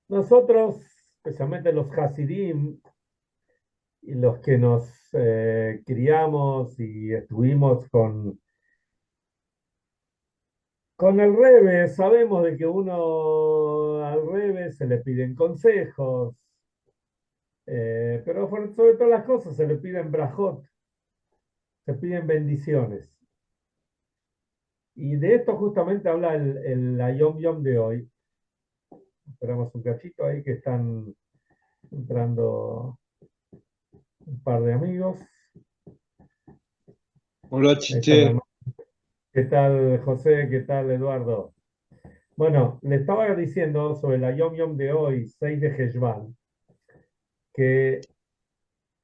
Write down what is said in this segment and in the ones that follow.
Nosotros, especialmente los Hasidim, y los que nos criamos y estuvimos con el Rebe, sabemos de que uno al Rebe se le piden consejos, pero sobre todas las cosas se le piden brajot, se piden bendiciones. Y de esto justamente habla la Yom Yom de hoy. Esperamos un cachito ahí que están entrando un par de amigos. Hola, Ahí está Chiche. la... ¿Qué tal, José? ¿Qué tal, Eduardo? Bueno, le estaba diciendo sobre la Yom Yom de hoy, 6 de Heshvan, que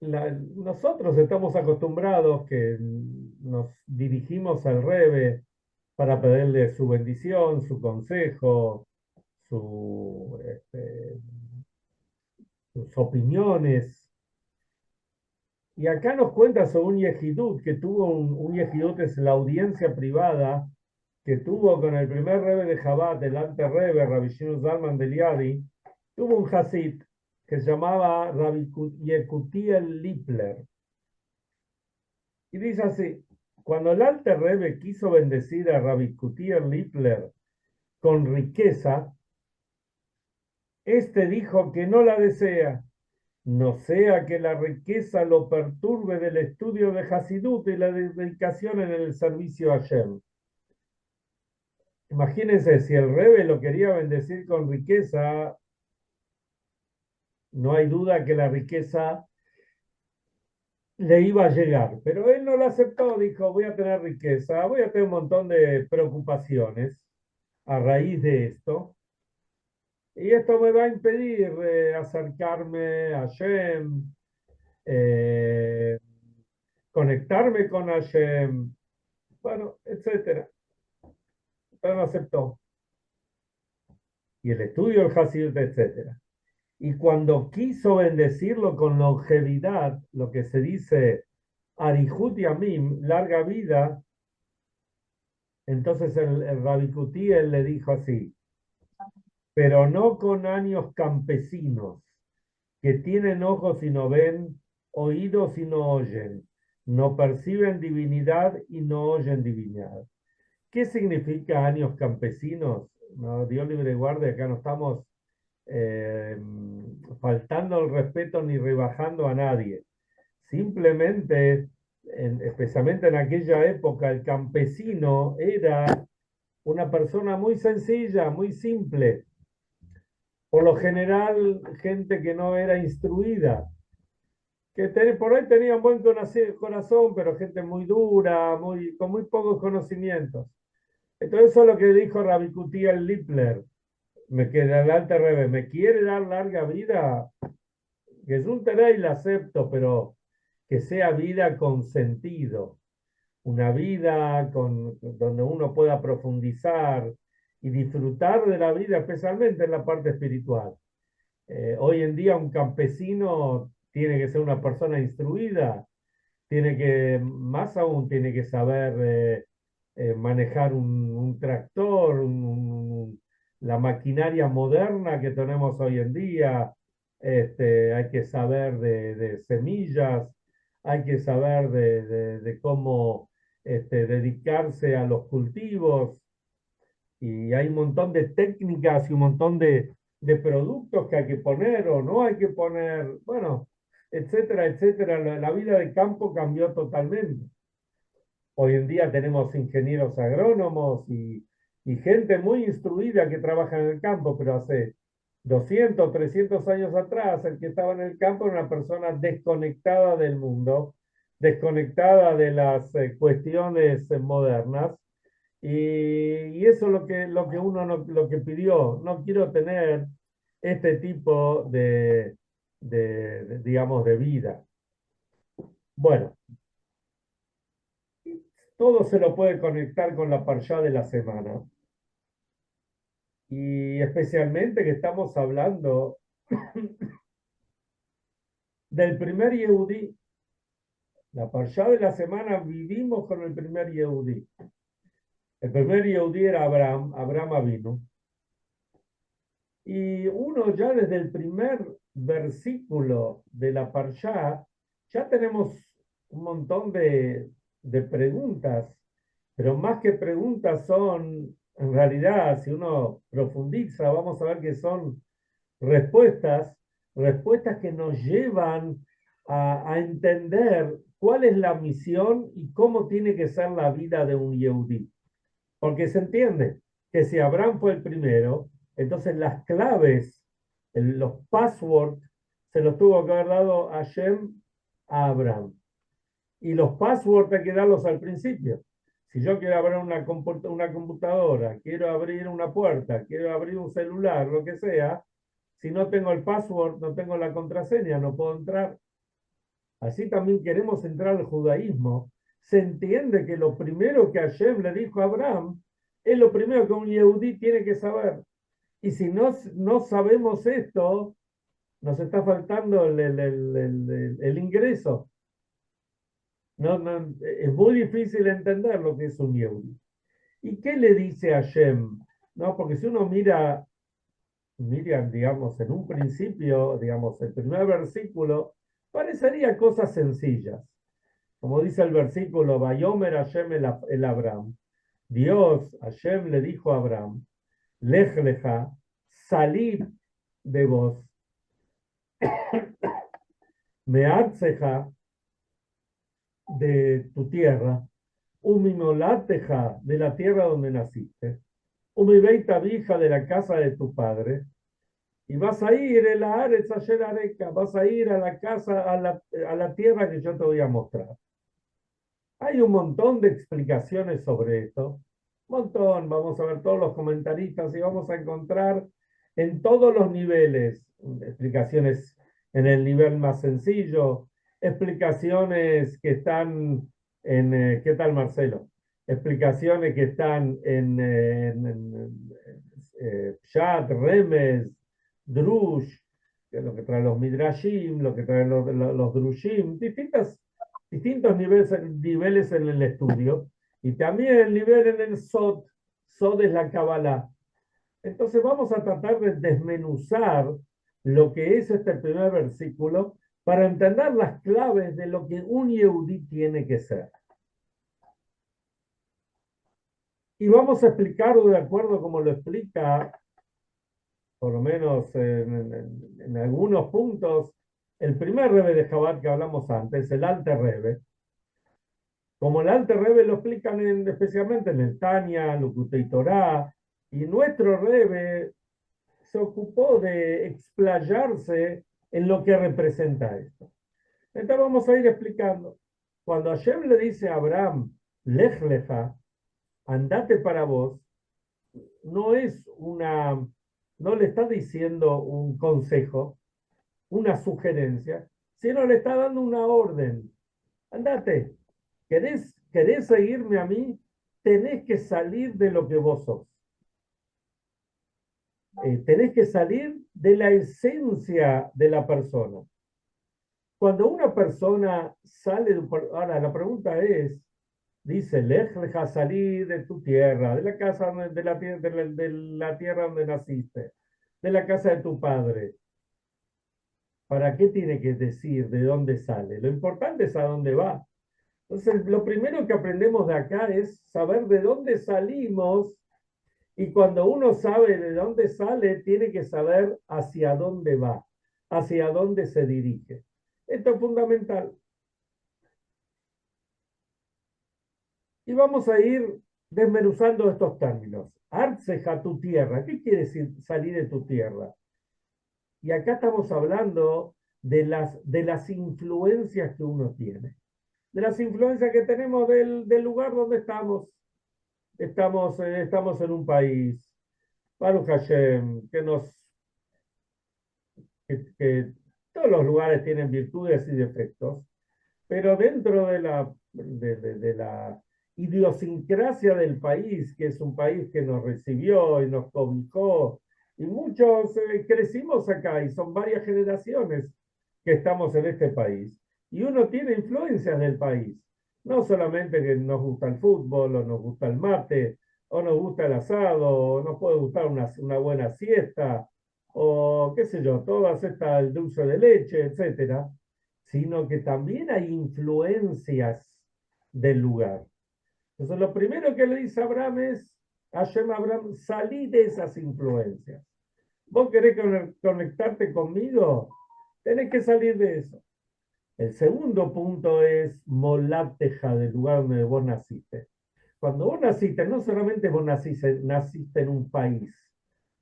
nosotros estamos acostumbrados que nos dirigimos al Rebe para pedirle su bendición, su consejo, sus opiniones. Y acá nos cuenta sobre un yejidut que tuvo un yejidut, es la audiencia privada que tuvo con el primer Rebe de Jabat, el ante Rebe, Rabbi Shimon Zalman de Liadi. Tuvo un Hasid que se llamaba Rabbi Yekutiel Lipler. Y dice así: cuando el Alter Rebbe quiso bendecir a Rabbi Yekutiel Lipler con riqueza, este dijo que no la desea, no sea que la riqueza lo perturbe del estudio de Hasidut y la dedicación en el servicio a Hashem. Imagínense, si el Rebbe lo quería bendecir con riqueza, no hay duda que la riqueza le iba a llegar, pero él no lo aceptó, dijo, voy a tener riqueza, voy a tener un montón de preocupaciones a raíz de esto, y esto me va a impedir acercarme a Hashem, eh, conectarme con Hashem, bueno, etcétera. Pero no aceptó. Y el estudio del Hasid, etcétera. Y cuando quiso bendecirlo con longevidad, lo que se dice Arihut Yamim, larga vida, entonces el Rabbi Kutiel le dijo así: pero no con años campesinos, que tienen ojos y no ven, oídos y no oyen, no perciben divinidad y no oyen divinidad. ¿Qué significa años campesinos? No, Dios libre y guarde, acá no estamos eh, faltando el respeto ni rebajando a nadie. Simplemente, especialmente en aquella época, el campesino era una persona muy sencilla, muy simple. Por lo general, gente que no era instruida, que por ahí tenía un buen corazón, pero gente muy dura, con muy pocos conocimientos. Entonces, eso es lo que dijo Rabbi Kutiel Lipler, me queda el alta revés, me quiere dar larga vida, que es un teray, la acepto, pero que sea vida con sentido, una vida donde uno pueda profundizar y disfrutar de la vida, especialmente en la parte espiritual. Hoy en día un campesino tiene que ser una persona instruida, tiene que, más aún, tiene que saber manejar un tractor, la maquinaria moderna que tenemos hoy en día. Hay que saber de semillas, hay que saber de cómo dedicarse a los cultivos, y hay un montón de técnicas y un montón de productos que hay que poner o no hay que poner, bueno, etcétera, etcétera. La vida de campo cambió totalmente. Hoy en día tenemos ingenieros agrónomos y gente muy instruida que trabaja en el campo, pero hace 200, 300 años atrás, el que estaba en el campo era una persona desconectada del mundo, desconectada de las cuestiones modernas, y eso es lo que uno lo que pidió. No quiero tener este tipo digamos, de vida. Bueno, todo se lo puede conectar con la parshá de la semana. Y especialmente que estamos hablando del primer Yehudí. La parshá de la semana vivimos con el primer Yehudí. El primer Yehudí era Abraham, Abraham Avinu. Y uno ya desde el primer versículo de la Parshá, ya tenemos un montón de preguntas, pero más que preguntas son, en realidad, si uno profundiza, vamos a ver que son respuestas, respuestas que nos llevan a entender cuál es la misión y cómo tiene que ser la vida de un Yehudí. Porque se entiende que si Abraham fue el primero, entonces las claves, los passwords, se los tuvo que haber dado Hashem a Abraham. Y los passwords hay que darlos al principio. Si yo quiero abrir una computadora, quiero abrir una puerta, quiero abrir un celular, lo que sea, si no tengo el password, no tengo la contraseña, no puedo entrar. Así también queremos entrar al judaísmo. Se entiende que lo primero que Hashem le dijo a Abraham es lo primero que un yehudí tiene que saber. Y si no sabemos esto, nos está faltando el ingreso. Es muy difícil entender lo que es un yehudí. ¿Y qué le dice Hashem? ¿No? Porque si uno mira, digamos, en un principio, digamos, el primer versículo, parecería cosas sencillas. Como dice el versículo, Vayomer Hashem el Abraham. Dios, Hashem le dijo a Abraham, Lej leja, salid de vos, meatzeja de tu tierra, umimolateja de la tierra donde naciste, umibeita vija de la casa de tu padre, y vas a ir en la Aretz Asher Areca, vas a ir a la casa, a la tierra que yo te voy a mostrar. Hay un montón de explicaciones sobre esto, un montón, vamos a ver todos los comentaristas y vamos a encontrar en todos los niveles explicaciones en el nivel más sencillo, explicaciones que están ¿qué tal Marcelo? Explicaciones que están Pshat, Remes, Drush, que es lo que traen los Midrashim, lo que traen los Drushim, distintos niveles en el estudio, y también el nivel en el Sod. Sod es la Kabbalah. Entonces vamos a tratar de desmenuzar lo que es este primer versículo para entender las claves de lo que un Yehudí tiene que ser. Y vamos a explicarlo de acuerdo como lo explica, por lo menos en algunos puntos, el primer Rebbe de Chabad que hablamos antes, el Alter Rebbe. Como el Alter Rebbe lo explican especialmente en el Tania, Lukutei Torah, y nuestro Rebbe se ocupó de explayarse en lo que representa esto. Entonces vamos a ir explicando. Cuando Hashem le dice a Abraham, Lej leja, andate para vos, no es no le está diciendo un consejo, una sugerencia, sino le está dando una orden. Andate, ¿querés seguirme a mí? Tenés que salir de lo que vos sos. Tenés que salir de la esencia de la persona. Cuando una persona sale, ahora la pregunta es, dice, deja salir de tu tierra, de la casa, de la tierra donde naciste, de la casa de tu padre. ¿Para qué tiene que decir de dónde sale? Lo importante es a dónde va. Entonces, lo primero que aprendemos de acá es saber de dónde salimos, y cuando uno sabe de dónde sale, tiene que saber hacia dónde va, hacia dónde se dirige. Esto es fundamental. Y vamos a ir desmenuzando estos términos. Artseja, tu tierra. ¿Qué quiere decir salir de tu tierra? Y acá estamos hablando de las influencias que uno tiene. De las influencias que tenemos del lugar donde estamos. Estamos en un país, Baruch Hashem, que todos los lugares tienen virtudes y defectos, pero dentro de la idiosincrasia del país, que es un país que nos recibió y nos cobijó, y muchos crecimos acá y son varias generaciones que estamos en este país, y uno tiene influencias del país, no solamente que nos gusta el fútbol, o nos gusta el mate, o nos gusta el asado, o nos puede gustar una buena siesta, o qué sé yo, todas estas, el dulce de leche, etcétera, sino que también hay influencias del lugar. Entonces, lo primero que le dice Abraham es, Hashem a Abraham, salí de esas influencias. ¿Vos querés conectarte conmigo? Tenés que salir de eso. El segundo punto es Molatteja, del lugar donde vos naciste. Cuando vos naciste, no solamente vos naciste en un país,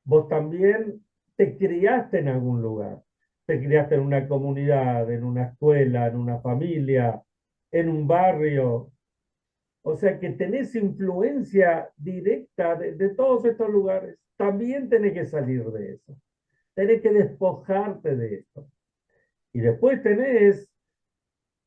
vos también te criaste en algún lugar. Te criaste en una comunidad, en una escuela, en una familia, en un barrio. O sea que tenés influencia directa de todos estos lugares. También tenés que salir de eso. Tenés que despojarte de esto. Y después tenés,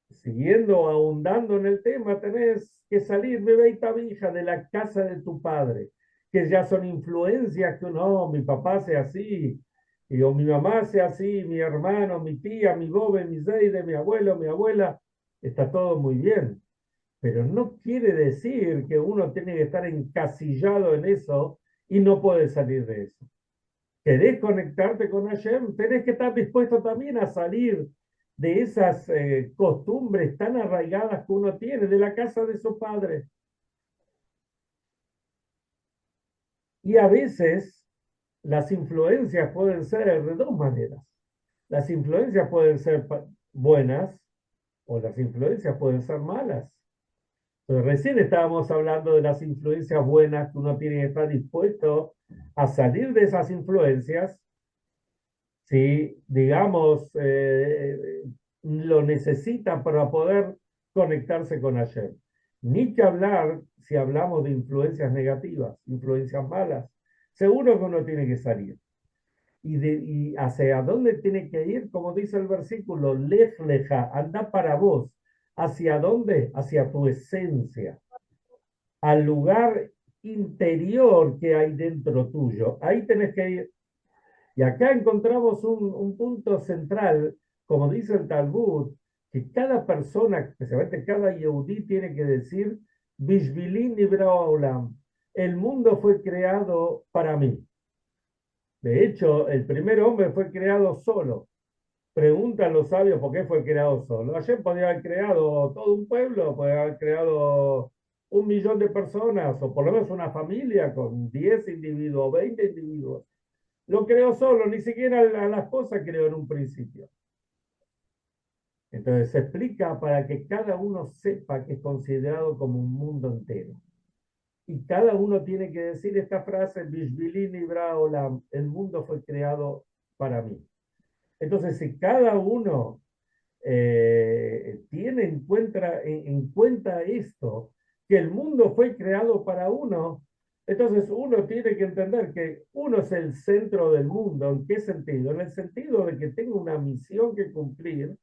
siguiendo ahondando en el tema, tenés que salir, bebé y tabija, de la casa de tu padre, que ya son influencias que no, mi papá sea así, y, o mi mamá sea así, mi hermano, mi tía, mi bobe, mi zeide, mi abuelo, mi abuela, está todo muy bien. Pero no quiere decir que uno tiene que estar encasillado en eso y no puede salir de eso. ¿Querés conectarte con Hashem? Tenés que estar dispuesto también a salir de esas costumbres tan arraigadas que uno tiene de la casa de su padre. Y a veces las influencias pueden ser de dos maneras. Las influencias pueden ser buenas o las influencias pueden ser malas. Entonces, recién estábamos hablando de las influencias buenas que uno tiene que estar dispuesto a salir de esas influencias si, digamos, lo necesita para poder conectarse con ayer. Ni que hablar si hablamos de influencias negativas, influencias malas. Seguro que uno tiene que salir. Y hacia dónde tiene que ir, como dice el versículo, lej leja, anda para vos. ¿Hacia dónde? Hacia tu esencia, al lugar interior que hay dentro tuyo. Ahí tenés que ir. Y acá encontramos un punto central, como dice el Talmud, que cada persona, especialmente cada Yehudí, tiene que decir, Bishvilin Nibra Olam, el mundo fue creado para mí. De hecho, el primer hombre fue creado solo. Preguntan los sabios por qué fue creado solo. Ayer podía haber creado todo un pueblo, podía haber creado 1 millón de personas, o por lo menos una familia con 10 individuos, 20 individuos. Lo creó solo, ni siquiera a las cosas creó en un principio. Entonces se explica para que cada uno sepa que es considerado como un mundo entero. Y cada uno tiene que decir esta frase, Bishvilini Braolam, el mundo fue creado para mí. Entonces, si cada uno tiene en cuenta esto, que el mundo fue creado para uno, entonces uno tiene que entender que uno es el centro del mundo. ¿En qué sentido? En el sentido de que tengo una misión que cumplir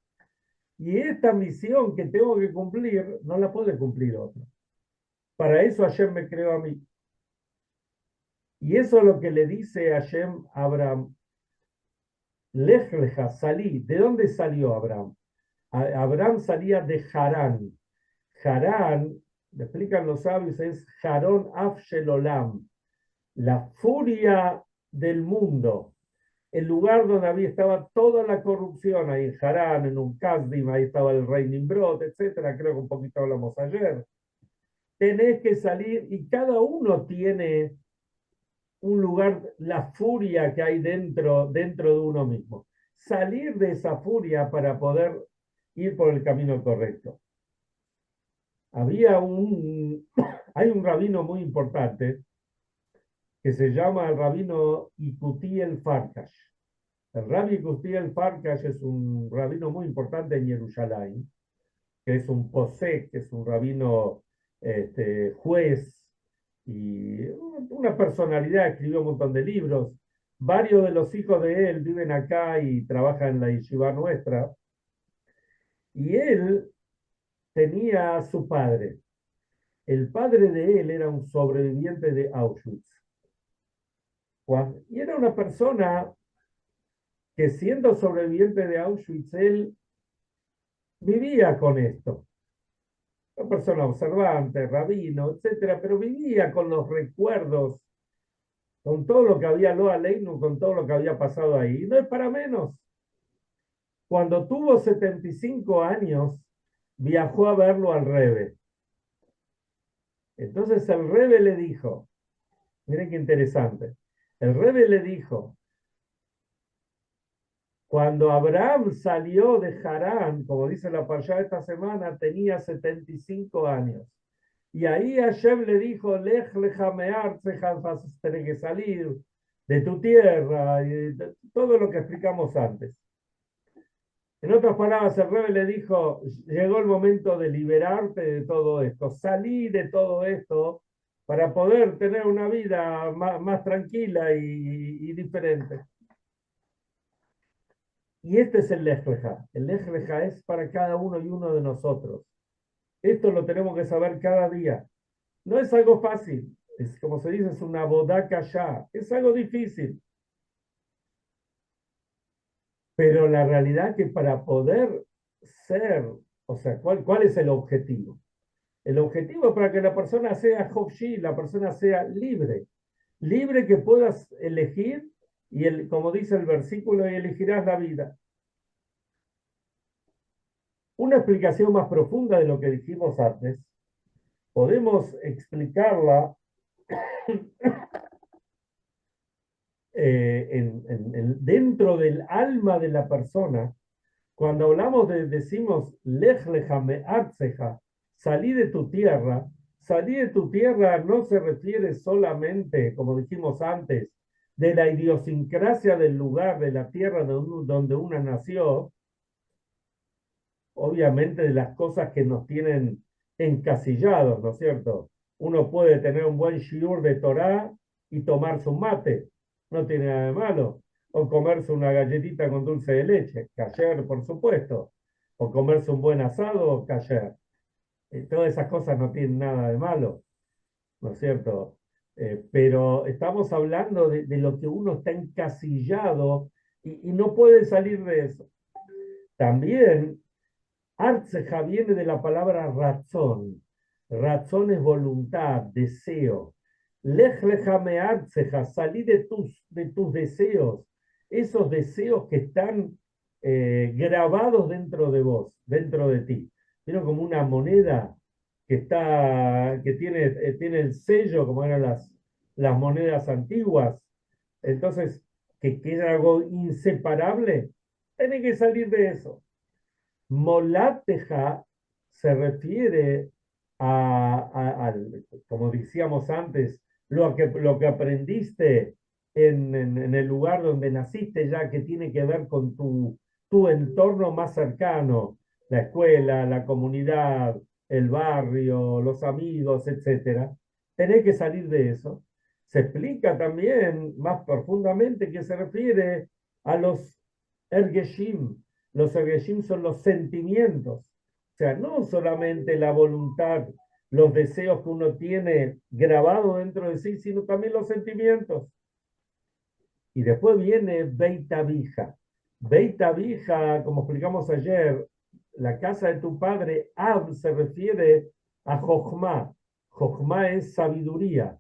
y esta misión que tengo que cumplir no la puede cumplir otro. Para eso Hashem me creó a mí. Y eso es lo que le dice Hashem a Abraham. Lej leja, salí. ¿De dónde salió Abraham? Abraham salía de Harán. Harán, le explican los sabios, es Harón Afshelolam, la furia del mundo, el lugar donde estaba toda la corrupción, ahí en Harán, en un Kasdim, ahí estaba el rey Nimrod, etcétera, creo que un poquito hablamos ayer. Tenés que salir y cada uno tiene un lugar, la furia que hay dentro de uno mismo. Salir de esa furia para poder ir por el camino correcto. Hay un rabino muy importante que se llama el rabino Ikuti el Farkash. El rabbi Ikuti el Farkash es un rabino muy importante en Jerusalén, que es un posek, que es un rabino juez y una personalidad, escribió un montón de libros. Varios de los hijos de él viven acá y trabajan en la yeshiva nuestra. Y él tenía a su padre. El padre de él era un sobreviviente de Auschwitz. Y era una persona que siendo sobreviviente de Auschwitz, él vivía con esto. Una persona observante, rabino, etcétera, pero vivía con los recuerdos con todo lo que había lo Aleinu, con todo lo que había pasado ahí. Y no es para menos. Cuando tuvo 75 años, viajó a verlo al Rebe. Entonces el Rebe le dijo, miren qué interesante, el Rebe le dijo, cuando Abraham salió de Harán, como dice la Parshá esta semana, tenía 75 años. Y ahí Hashem le dijo, Lech lecha me'artzecha, vas a tener que salir de tu tierra, y todo lo que explicamos antes. En otras palabras, el Rebbe le dijo, llegó el momento de liberarte de todo esto, salí de todo esto para poder tener una vida más tranquila y diferente. Y este es el Lej Lejá. El Lej Lejá es para cada uno y uno de nosotros. Esto lo tenemos que saber cada día. No es algo fácil. Es como se dice, es una bodaca ya. Es algo difícil. Pero la realidad es que para poder ser, o sea, ¿cuál es el objetivo? El objetivo es para que la persona sea Hofshi, la persona sea libre. Libre que puedas elegir, y como dice el versículo, y elegirás la vida. Una explicación más profunda de lo que dijimos antes, podemos explicarla dentro del alma de la persona. Cuando hablamos decimos, Lech lecha me'artzecha, salí de tu tierra no se refiere solamente, como dijimos antes, de la idiosincrasia del lugar, de la tierra donde una nació, obviamente de las cosas que nos tienen encasillados, ¿no es cierto? Uno puede tener un buen shiur de Torah y tomarse un mate, no tiene nada de malo. O comerse una galletita con dulce de leche, kasher, por supuesto. O comerse un buen asado, kasher. Todas esas cosas no tienen nada de malo, ¿no es cierto? Pero estamos hablando de lo que uno está encasillado y no puede salir de eso. También Artseja viene de la palabra razón. Razón es voluntad, deseo. Lej lejame artseja, salí de tus deseos, esos deseos que están grabados dentro de vos, dentro de ti. Tiene como una moneda que tiene el sello, como eran las monedas antiguas. Entonces, que es algo inseparable, tiene que salir de eso. Molateja se refiere como decíamos antes, lo que aprendiste en el lugar donde naciste, ya que tiene que ver con tu entorno más cercano, la escuela, la comunidad, el barrio, los amigos, etcétera. Tenés que salir de eso. Se explica también más profundamente que se refiere a los ergeshim. Los ergeshim son los sentimientos, o sea, no solamente la voluntad, los deseos que uno tiene grabado dentro de sí, sino también los sentimientos. Y después viene Beit Abija. Beit Abija, como explicamos ayer, la casa de tu padre, Ab se refiere a Jochma. Jochma es sabiduría.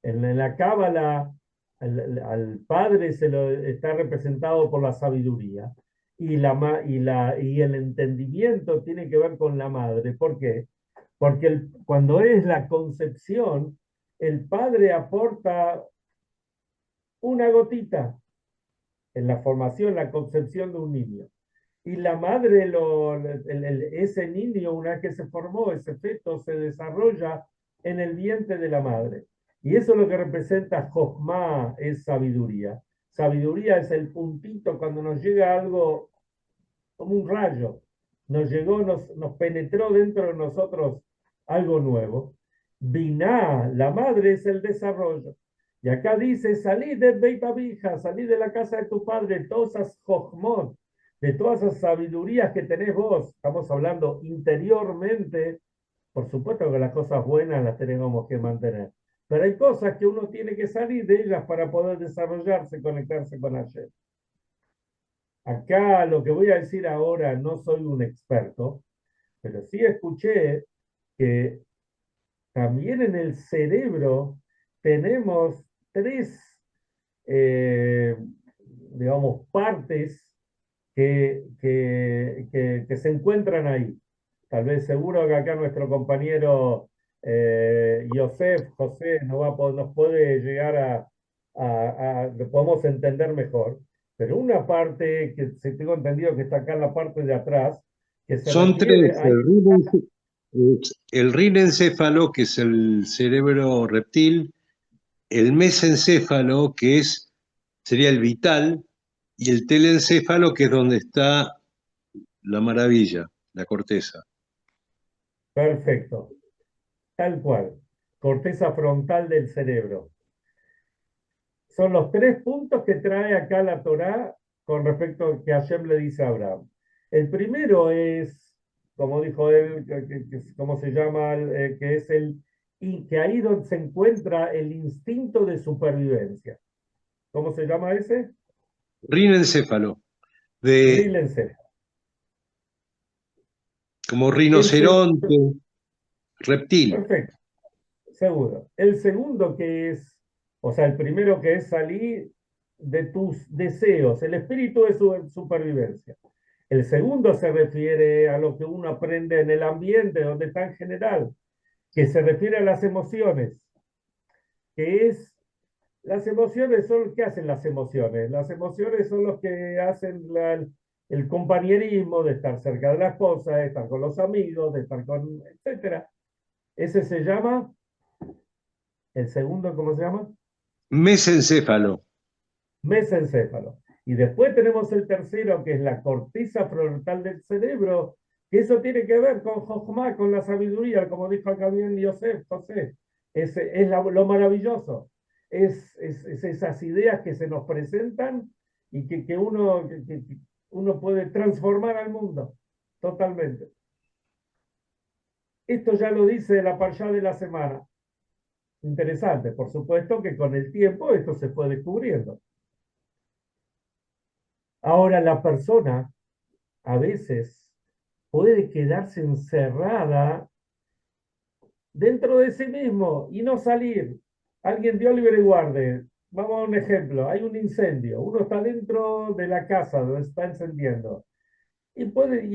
En la Cábala, al padre se lo está representado por la sabiduría y el entendimiento tiene que ver con la madre. ¿Por qué? Porque cuando es la concepción, el padre aporta una gotita en la formación, la concepción de un niño. Y la madre, ese niño, una vez que se formó, ese feto se desarrolla en el vientre de la madre. Y eso es lo que representa Jochma, es sabiduría. Sabiduría es el puntito cuando nos llega algo como un rayo. Nos llegó, nos penetró dentro de nosotros algo nuevo. Biná, la madre, es el desarrollo. Y acá dice, salí de Beit Abija, salí de la casa de tu padre, todas esas jochmot, de todas esas sabidurías que tenés vos. Estamos hablando interiormente. Por supuesto que las cosas buenas las tenemos que mantener. Pero hay cosas que uno tiene que salir de ellas para poder desarrollarse, conectarse con Hashem. Acá lo que voy a decir ahora, no soy un experto, pero sí escuché que también en el cerebro tenemos tres eh, digamos, partes que se encuentran ahí. Tal vez seguro que acá nuestro compañero José nos puede llegar lo podemos entender mejor, pero una parte que si tengo entendido que está acá en la parte de atrás, que se Son refiere tres, a... el rinencéfalo, que es el cerebro reptil, el mesencéfalo, que sería el vital, y el telencéfalo, que es donde está la maravilla, la corteza. Perfecto, tal cual, corteza frontal del cerebro. Son los tres puntos que trae acá la Torá con respecto a que Hashem le dice a Abraham. El primero es, como dijo él, ¿cómo se llama? Que es y que ahí donde se encuentra el instinto de supervivencia. ¿Cómo se llama ese? Rinencéfalo, de, Rílense. como El segundo, rinoceronte, reptil. perfecto, seguro. El segundo que es, o sea, el primero que es salir de tus deseos, el espíritu de supervivencia. El segundo se refiere a lo que uno aprende en el ambiente donde está en general, que se refiere a las emociones, que es, las emociones son, ¿qué hacen las emociones? Las emociones son los que hacen el compañerismo de estar cerca de la esposa, de estar con los amigos, de estar con, etcétera. Ese se llama, el segundo, ¿cómo se llama? Mesencéfalo. Mesencéfalo. Y después tenemos el tercero, que es la corteza frontal del cerebro, que eso tiene que ver con Jochma, con la sabiduría, como dijo acá bien José. Lo maravilloso. Es esas ideas que se nos presentan y que uno puede transformar al mundo totalmente. Esto ya lo dice la Parshá de la semana. Interesante, por supuesto que con el tiempo esto se fue descubriendo. Ahora la persona a veces puede quedarse encerrada dentro de sí mismo y no salir. Alguien dio libre y guarde. Vamos a un ejemplo. Hay un incendio. Uno está dentro de la casa donde se está encendiendo. Y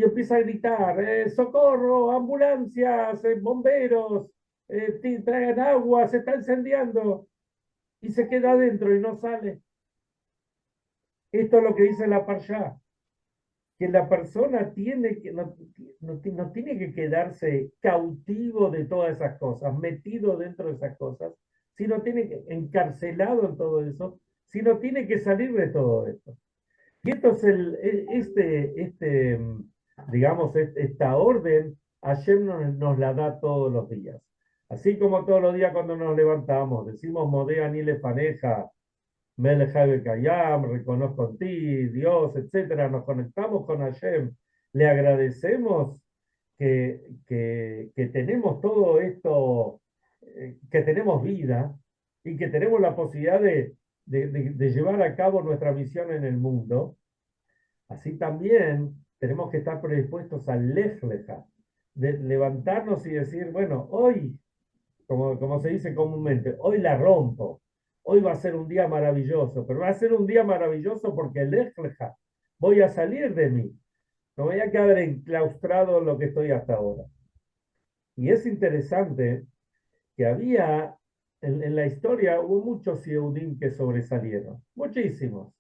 empieza a gritar, socorro, ambulancias, bomberos, traigan agua, se está incendiando. Y se queda adentro y no sale. Esto es lo que dice la Parshá. Que la persona no tiene que quedarse cautivo de todas esas cosas, metido dentro de esas cosas, sino tiene que encarcelado en todo eso, sino tiene que salir de todo esto. Y esto es digamos, esta orden, Hashem nos la da todos los días. Así como todos los días cuando nos levantamos, decimos Modea ni le pareja, Melech Kayam, reconozco en ti, Dios, etcétera, nos conectamos con Hashem, le agradecemos que tenemos todo esto, que tenemos vida y que tenemos la posibilidad de llevar a cabo nuestra misión en el mundo. Así también tenemos que estar predispuestos al Lech Lecha, de levantarnos y decir, bueno, hoy como se dice comúnmente, hoy la rompo, hoy va a ser un día maravilloso, pero va a ser un día maravilloso porque lejleja, voy a salir de mí, no voy a quedar enclaustrado en lo que estoy hasta ahora. Y es interesante que en la historia hubo muchos Yehudim que sobresalieron, muchísimos,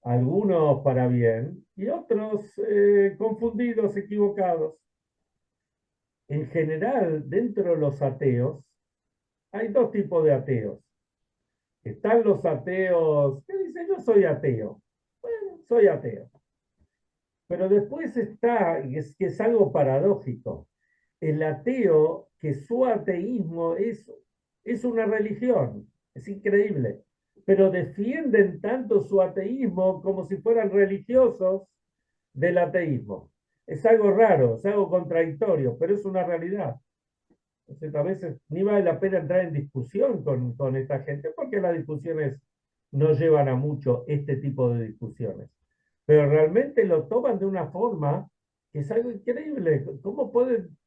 algunos para bien y otros confundidos, equivocados. En general, dentro de los ateos, hay dos tipos de ateos. Están los ateos que dicen, yo soy ateo. Bueno, soy ateo. Pero después está, y que es algo paradójico, el ateo que su ateísmo es una religión. Es increíble. Pero defienden tanto su ateísmo como si fueran religiosos del ateísmo. Es algo raro, es algo contradictorio, pero es una realidad. Entonces, a veces ni vale la pena entrar en discusión con esta gente, porque las discusiones no llevan a mucho este tipo de discusiones. Pero realmente lo toman de una forma que es algo increíble. ¿Cómo pueden,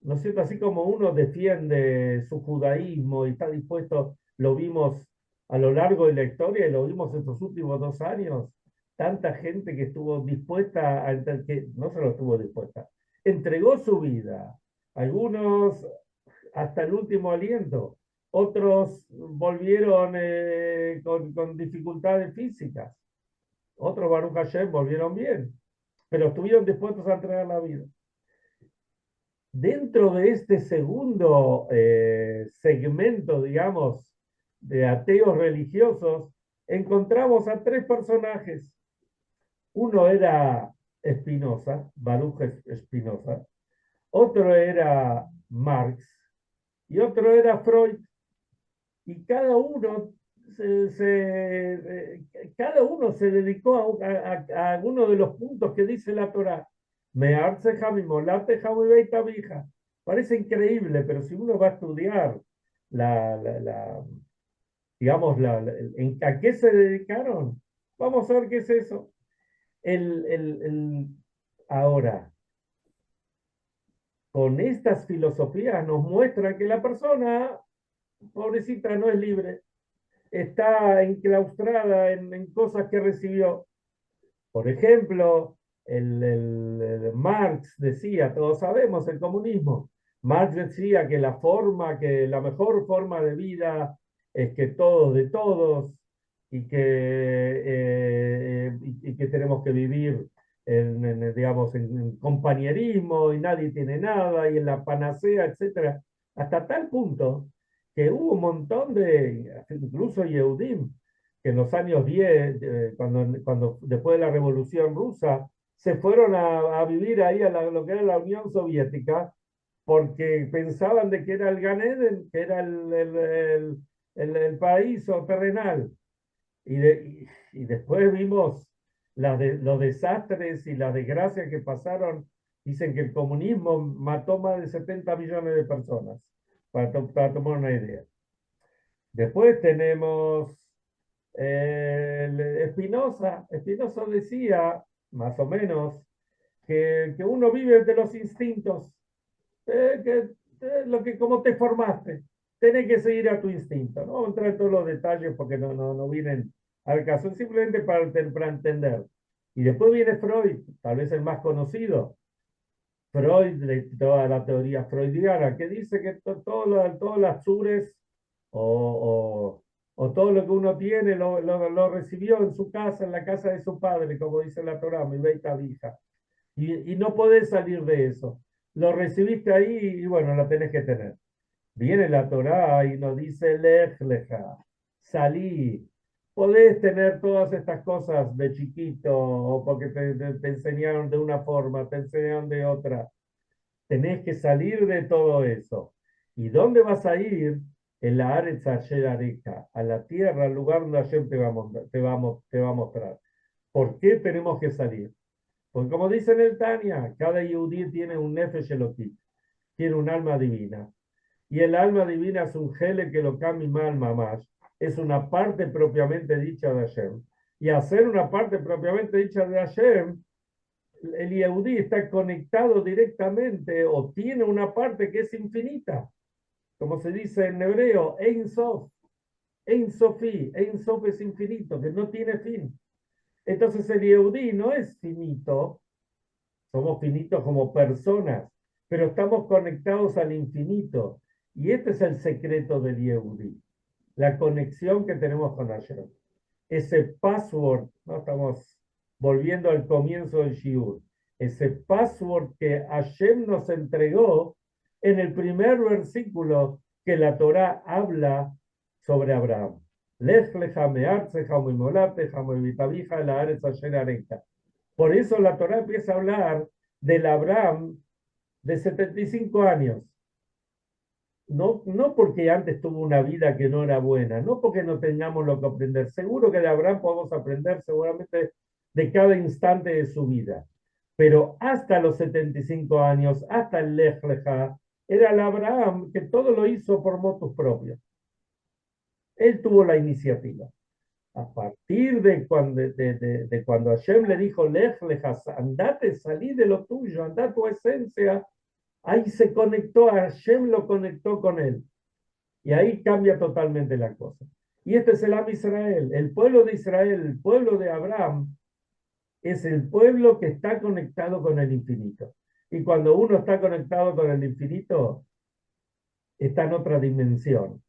no es cierto, así como uno defiende su judaísmo y está dispuesto, lo vimos a lo largo de la historia, y lo vimos estos últimos 2 años, tanta gente que estuvo dispuesta, que no solo estuvo dispuesta, entregó su vida, algunos hasta el último aliento, otros volvieron con dificultades físicas, otros Baruch Hashem volvieron bien, pero estuvieron dispuestos a entregar la vida. Dentro de este segundo segmento, digamos, de ateos religiosos, encontramos a 3 personajes. Uno era Spinoza, Baruch Spinoza, otro era Marx y otro era Freud. Y cada uno se dedicó a uno de los puntos que dice la Torá. Parece increíble, pero si uno va a estudiar digamos, a qué se dedicaron, vamos a ver qué es eso. Ahora, con estas filosofías nos muestra que la persona, pobrecita, no es libre, está enclaustrada en cosas que recibió. Por ejemplo, el Marx decía, todos sabemos, el comunismo. Marx decía que la mejor forma de vida es que todos de todos y que tenemos que vivir digamos, en compañerismo y nadie tiene nada y en la panacea, etcétera, hasta tal punto que hubo un montón incluso Yehudim, que en los años 10, cuando después de la Revolución Rusa, se fueron a vivir ahí a lo que era la Unión Soviética, porque pensaban de que era el Gan Eden, que era el paraíso terrenal. Y después vimos los desastres y las desgracias que pasaron. Dicen que el comunismo mató más de 70 millones de personas, para tomar una idea. Después tenemos Spinoza. Spinoza decía, más o menos, que uno vive de los instintos, como te formaste, tenés que seguir a tu instinto. No vamos a entrar en todos los detalles porque no vienen al caso, simplemente para entender. Y después viene Freud, tal vez el más conocido. Freud, toda la teoría freudiana, que dice que todas las sures o todo lo que uno tiene lo recibió en su casa, en la casa de su padre, como dice la Torá, mi beita vija. Y no podés salir de eso. Lo recibiste ahí y bueno, lo tenés que tener. Viene la Torá y nos dice, lej leja, salí. Podés tener todas estas cosas de chiquito o porque te enseñaron de una forma, te enseñaron de otra. Tenés que salir de todo eso. ¿Y dónde vas a ir? En la Aretz Asher Areka, a la tierra, al lugar donde Hashem te va a mostrar. ¿Por qué tenemos que salir? Pues como dice en el Tania, cada Yehudí tiene un Nefesh Elokit, tiene un alma divina. Y el alma divina es un gele que lo cambia mal mamás. Es una parte propiamente dicha de Hashem. Y hacer una parte propiamente dicha de Hashem, el Yehudí está conectado directamente o tiene una parte que es infinita. Como se dice en hebreo, Ein Sof, Ein Sofi, Ein Sof es infinito, que no tiene fin. Entonces el Yehudí no es finito, somos finitos como personas, pero estamos conectados al infinito. Y este es el secreto del Yehudí, la conexión que tenemos con Hashem. Ese password, ¿no? Estamos volviendo al comienzo del Shiur, ese password que Hashem nos entregó en el primer versículo que la Torá habla sobre Abraham. Lech lecha me'artzecha u'mimolatecha u'mivitavija la aretz asher areka. Por eso la Torá empieza a hablar del Abraham de 75 años. No porque antes tuvo una vida que no era buena, no porque no tengamos lo que aprender. Seguro que de Abraham podemos aprender seguramente de cada instante de su vida. Pero hasta los 75 años, hasta el Lech Lecha, era el Abraham que todo lo hizo por motus propios. Él tuvo la iniciativa. A partir de cuando Hashem le dijo, Lech Lecha, andate, salí de lo tuyo, anda tu esencia, ahí se conectó, Hashem lo conectó con él. Y ahí cambia totalmente la cosa. Y este es el Am Israel, el pueblo de Israel, el pueblo de Abraham, es el pueblo que está conectado con el infinito. Y cuando uno está conectado con el infinito, está en otra dimensión.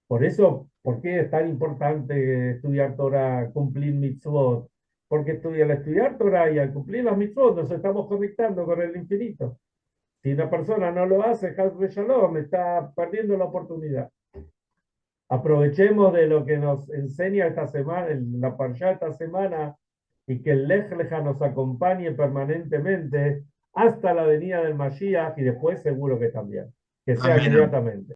Por eso, ¿por qué es tan importante estudiar Torah, cumplir mitzvot? Porque al estudiar Torah y al cumplir las mitzvot nos estamos conectando con el infinito. Si una persona no lo hace, Haz Shalom, está perdiendo la oportunidad. Aprovechemos de lo que nos enseña esta semana, en la Parshá esta semana, y que el Lej Leja nos acompañe permanentemente hasta la venida del Mashiach y después seguro que también, que sea Amén. inmediatamente.